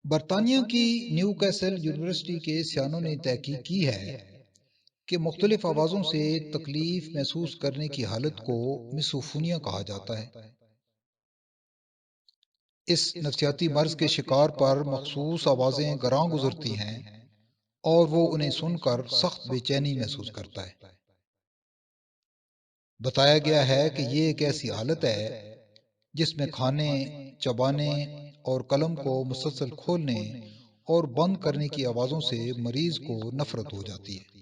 برطانیہ کی new castle university کے سیانوں نے تحقیق کی ہے کہ مختلف آوازوں سے تکلیف محسوس کرنے کی حالت کو مسوفونیا کہا جاتا ہے۔ اس نفسیاتی مرض کے شکار پر مخصوص آوازیں گراں گزرتی ہیں اور وہ انہیں سن کر سخت بے چینی محسوس کرتا ہے۔ بتایا گیا ہے کہ یہ ایک ایسی حالت ہے جس میں کھانے، چبانے اور قلم کو مسلسل کھولنے اور بند کرنے کی آوازوں سے مریض کو نفرت ہو جاتی ہے۔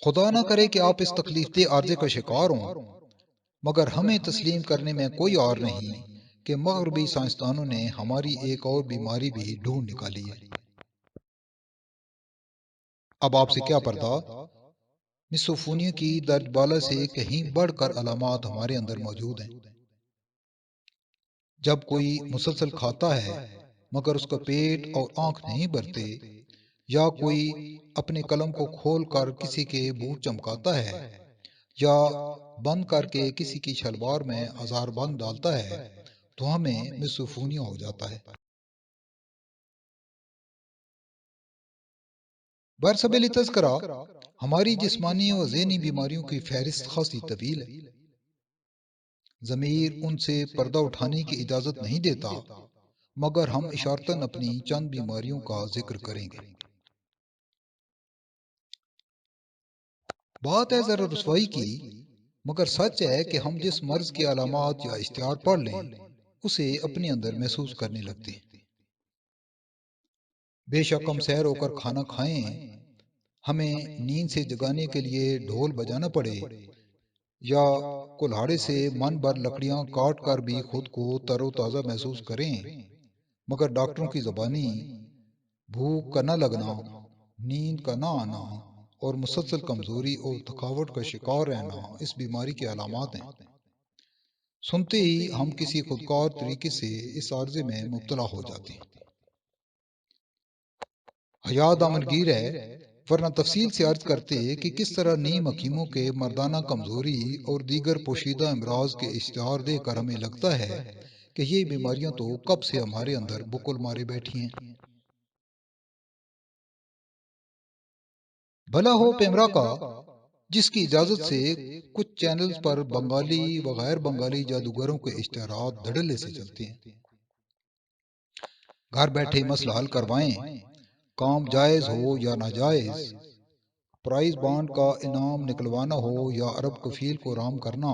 خدا نہ کرے کہ آپ اس تکلیف دہ عارضے کا شکار ہوں، مگر ہمیں تسلیم کرنے میں کوئی اور نہیں کہ مغربی سائنسدانوں نے ہماری ایک اور بیماری بھی ڈھونڈ نکالی ہے۔ اب آپ سے کیا پردہ؟ مسوفونیا کی درج بالا سے کہیں بڑھ کر علامات ہمارے اندر موجود ہیں۔ جب کوئی مسلسل کھاتا ہے مگر اس کا پیٹ اور آنکھ نہیں بھرتے، یا کوئی اپنے قلم کو کھول کر کسی کے بوٹ چمکاتا ہے، یا بند کر کے کسی کی شلوار میں ہزار بند ڈالتا ہے، تو ہمیں مسوفونیا ہو جاتا ہے۔ برسبیلی تذکرہ، ہماری جسمانی و ذہنی بیماریوں کی فہرست خاصی طویل ہے۔ ضمیر ان سے پردہ اٹھانے کی اجازت نہیں دیتا، مگر ہم اشارتاً اپنی چند بیماریوں کا ذکر کریں گے۔ بات ہے ذرا رسوائی کی، مگر سچ ہے کہ ہم جس مرض کی علامات یا اشتہار پڑھ لیں اسے اپنے اندر محسوس کرنے لگتے ہیں۔ بے شک ہم سیر ہو کر کھانا کھائیں، ہمیں نیند سے جگانے کے لیے ڈھول بجانا پڑے، یا کلہاڑے سے من بھر لکڑیاں کاٹ کر بھی خود کو تر و تازہ محسوس کریں، مگر ڈاکٹروں کی زبانی بھوک کا نہ لگنا، نیند کا نہ آنا اور مسلسل کمزوری اور تھکاوٹ کا شکار رہنا اس بیماری کے علامات ہیں۔ سنتے ہی ہم کسی خودکار طریقے سے اس عارضے میں مبتلا ہو جاتے ہیں۔ حیات دامنگیر ہے، ورنہ تفصیل سے عرض کرتے کہ کس طرح نیم حکیموں کے مردانہ کمزوری اور دیگر پوشیدہ امراض کے اشتہار دے کر ہمیں لگتا ہے کہ یہ بیماریاں تو کب سے ہمارے اندر بکل مارے بیٹھی ہیں۔ بھلا ہو پیمرا کا، جس کی اجازت سے کچھ چینلز پر بنگالی و غیر بنگالی جادوگروں کے اشتہارات دھڑلے سے چلتے ہیں۔ گھر بیٹھے مسئلہ حل کروائیں، کام جائز ہو یا ناجائز، پرائز بانڈ کا انعام نکلوانا ہو یا عرب کفیل کو رام کرنا،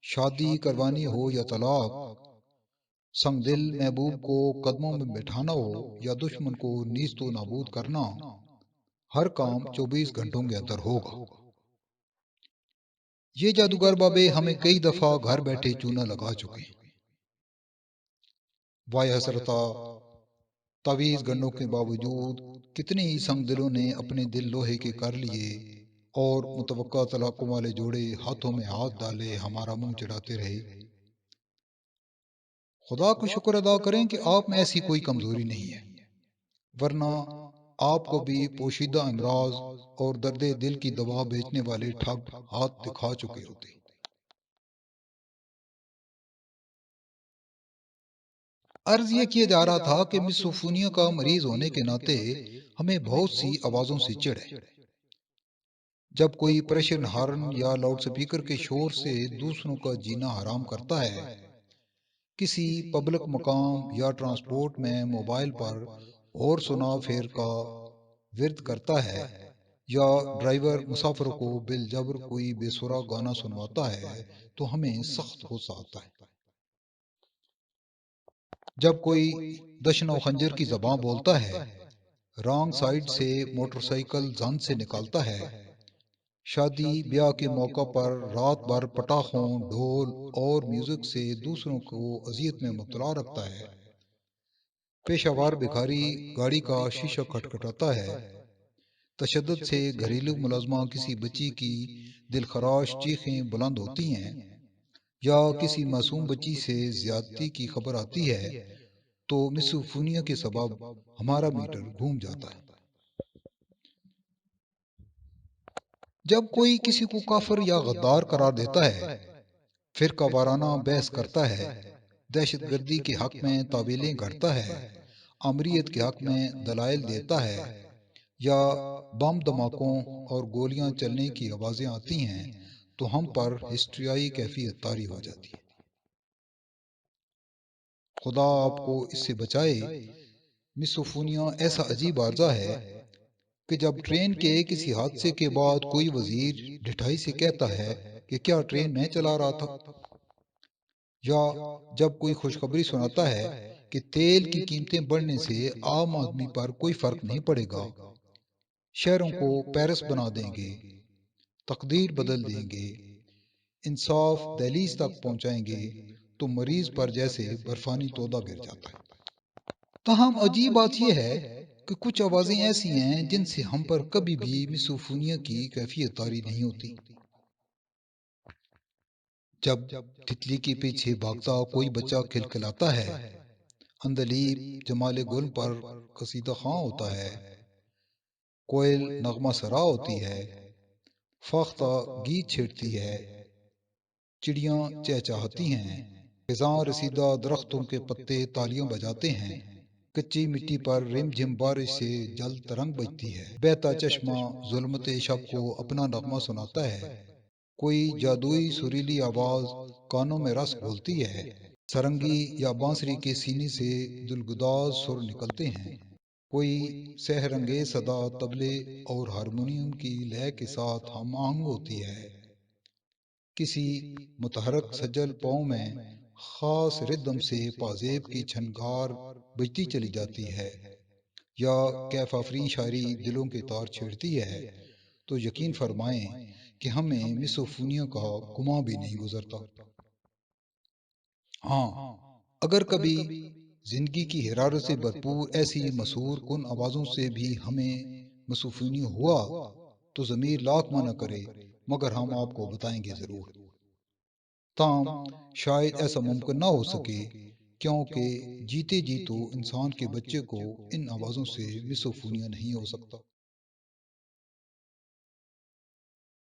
شادی کروانی ہو یا طلاق، سنگ دل محبوب کو قدموں میں بٹھانا ہو یا دشمن کو نیست و نابود کرنا، ہر کام 24 گھنٹوں کے اندر ہوگا۔ یہ جادوگر بابے ہمیں کئی دفعہ گھر بیٹھے چونا لگا چکے ہیں۔ وائے حسرتا، تعویذ گنوں کے باوجود کتنے ہی سنگ دلوں نے اپنے دل لوہے کے کر لیے اور متوقع طلاقوں والے جوڑے ہاتھوں میں ہاتھ ڈالے ہمارا منہ چڑھاتے رہے۔ خدا کو شکر ادا کریں کہ آپ میں ایسی کوئی کمزوری نہیں ہے، ورنہ آپ کو بھی پوشیدہ امراض اور درد دل کی دوا بیچنے والے ٹھگ ہاتھ دکھا چکے ہوتے۔ عرض یہ کیا جا رہا تھا کہ مسوفونیا کا مریض ہونے کے ناطے ہمیں بہت سی آوازوں سے چڑ ہے۔ جب کوئی پریشر ہارن یا لاؤڈ سپیکر کے شور سے دوسروں کا جینا حرام کرتا ہے، کسی پبلک مقام یا ٹرانسپورٹ میں موبائل پر اور سنا پھیر کا ورد کرتا ہے، یا ڈرائیور مسافر کو بالجبر کوئی بے سرا گانا سنواتا ہے، تو ہمیں سخت غصہ آتا ہے۔ جب کوئی دشن و خنجر کی زبان بولتا ہے، رانگ سائیڈ سے موٹر سائیکل زن سے نکالتا ہے، شادی بیاہ کے موقع پر رات بھر پٹاخوں، ڈھول اور میوزک سے دوسروں کو اذیت میں مبتلا رکھتا ہے، پیشہ ور بھکاری گاڑی کا شیشہ کھٹکھٹاتا ہے، تشدد سے گھریلو ملازمہ کسی بچی کی دلخراش چیخیں بلند ہوتی ہیں، یا کسی معصوم بچی سے زیادتی کی خبر آتی ہے، تو مسوفونیا کے سبب ہمارا میٹر گھوم جاتا ہے۔ جب کوئی کسی کو کافر یا غدار قرار دیتا ہے، فرقہ وارانہ بحث کرتا ہے، دہشت گردی کے حق میں تعویلیں گھڑتا ہے، آمریت کے حق میں دلائل دیتا ہے، یا بم دھماکوں اور گولیاں چلنے کی آوازیں آتی ہیں تو ہم پر ہسٹریائی کیفیت طاری ہو جاتی ہے۔ خدا آپ کو اس سے بچائے۔ مسوفونیا ایسا عجیب عارضہ ہے کہ جب ٹرین کے کسی حادثے کے بعد کوئی وزیر ڈٹھائی سے کہتا ہے کہ کیا ٹرین میں چلا رہا تھا، یا جب کوئی خوشخبری سناتا ہے کہ تیل کی قیمتیں بڑھنے سے عام آدمی پر کوئی فرق نہیں پڑے گا، شہروں کو پیرس بنا دیں گے، تقدیر بدل دیں گے، انصاف دہلیز تک پہنچائیں گے، تو مریض پر جیسے برفانی تودہ گر جاتا ہے۔ تاہم عجیب بات یہ ہے کہ کچھ آوازیں ایسی ہیں جن سے ہم پر کبھی بھی مسوفونیا کی کیفیت طاری نہیں ہوتی۔ جب تتلی کے پیچھے بھاگتا کوئی بچہ کھلکھلاتا ہے، اندلیب جمال گل پر قصیدہ خواں ہوتا ہے، کوئل نغمہ سرا ہوتی ہے، فاختہ گیت چھیڑتی ہے، چڑیاں چہچہاتی ہیں، خزاں رسیدہ درختوں کے پتے تالیاں بجاتے ہیں، کچی مٹی پر رم جھم بارش سے جل ترنگ بجتی ہے، بہتا چشمہ ظلمت شب کو اپنا نغمہ سناتا ہے، کوئی جادوئی سریلی آواز کانوں میں رس گھولتی ہے، سرنگی یا بانسری کے سینے سے دلگداز سر نکلتے ہیں، کوئی سحر انگیز صدا طبلے اور ہارمونیم کی لے کے ساتھ ہم آہنگ ہوتی ہے، کسی متحرک سجل پاؤں میں خاص ردم سے پازیب کی چھنگار بجتی چلی جاتی ہے، یا کیف آفرین شاعری دلوں کے تار چھیڑتی ہے، تو یقین فرمائیں کہ ہمیں مسوفونیا کا گماں بھی نہیں گزرتا۔ ہاں، اگر کبھی زندگی کی حرارت سے بھرپور ایسی مسحور کن آوازوں سے بھی ہمیں مسوفونیا ہوا تو ضمیر لاکھ منع کرے مگر ہم آپ کو بتائیں گے ضرور۔ تاہم شاید ایسا ممکن نہ ہو سکے، کیونکہ جیتے جی تو انسان کے بچے کو ان آوازوں سے مسوفونیا نہیں ہو سکتا۔